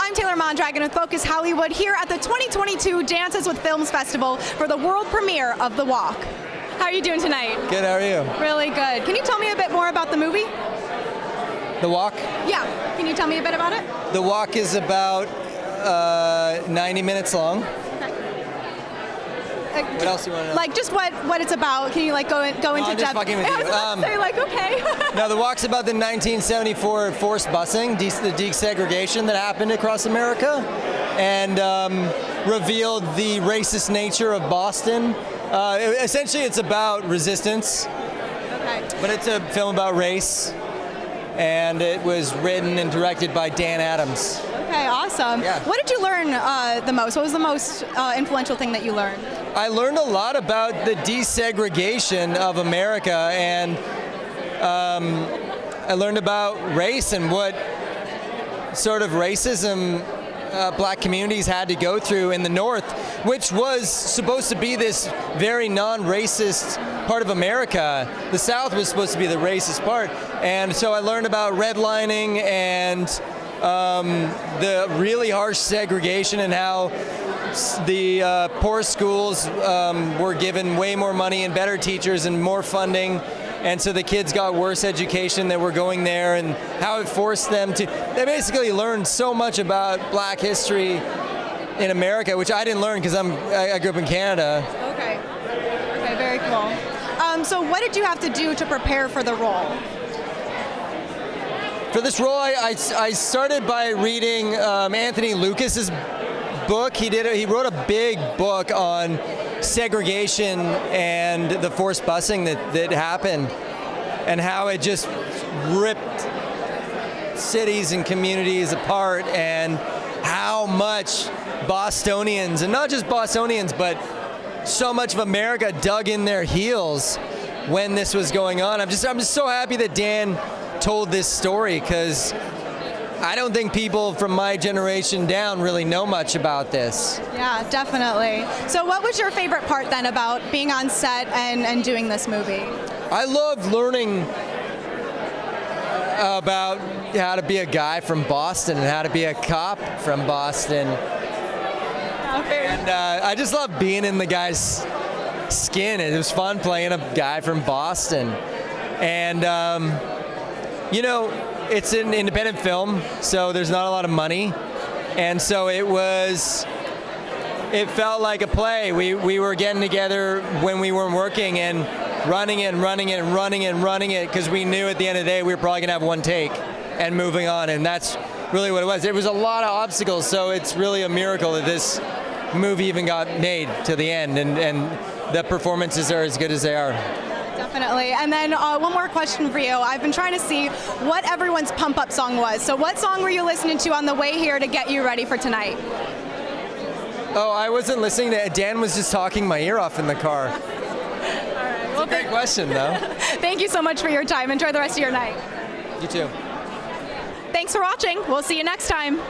I'm Taylor Mondragon with Focus Hollywood here at the 2022 Dances with Films Festival for the world premiere of The Walk. How are you doing tonight? Good, how are you? Really good. Can you tell me a bit more about the movie? The Walk? Yeah. Can you tell me a bit about it? The Walk is about 90 minutes long. What else do you want to know? Like just what it's about. Can you like go into I'm just depth? fucking with I you. was about to say like okay. No, The Walk's about the 1974 forced busing, the desegregation that happened across America, and revealed the racist nature of Boston. Essentially, it's about resistance, Okay. but it's a film about race, and it was written and directed by Dan Adams. Okay, awesome. Yeah. What did you learn the most? What was the most influential thing that you learned? I learned a lot about the desegregation of America, and I learned about race and what sort of racism black communities had to go through in the North, which was supposed to be this very non-racist part of America. The South was supposed to be the racist part, and so I learned about redlining and the really harsh segregation and how the poor schools were given way more money and better teachers and more funding, and so the kids got worse education that were going there, and how it forced them to. They basically learned so much about black history in America, which I didn't learn because I grew up in Canada. Okay. Okay, very cool. So what did you have to do to prepare for the role? For this role, I started by reading Anthony Lucas's book. He wrote a big book on segregation and the forced busing that happened, and how it just ripped cities and communities apart, and how much Bostonians, and not just Bostonians, but so much of America dug in their heels when this was going on. I'm just so happy that Dan told this story, because I don't think people from my generation down really know much about this. Yeah, definitely. So what was your favorite part then about being on set and doing this movie? I loved learning about how to be a guy from Boston and how to be a cop from Boston. And I just love being in the guy's skin. It was fun playing a guy from Boston. And, you know, it's an independent film, so there's not a lot of money. And so it felt like a play. We were getting together when we weren't working and running it, because we knew at the end of the day we were probably going to have one take and moving on. And that's really what it was. It was a lot of obstacles, so it's really a miracle that this movie even got made to the end, and the performances are as good as they are. Definitely. And then one more question for you. I've been trying to see what everyone's pump-up song was. So what song were you listening to on the way here to get you ready for tonight? Oh, I wasn't listening to it. Dan was just talking my ear off in the car. All right. Well, Great question, though. Thank you so much for your time. Enjoy the rest of your night. You too. Thanks for watching. We'll see you next time.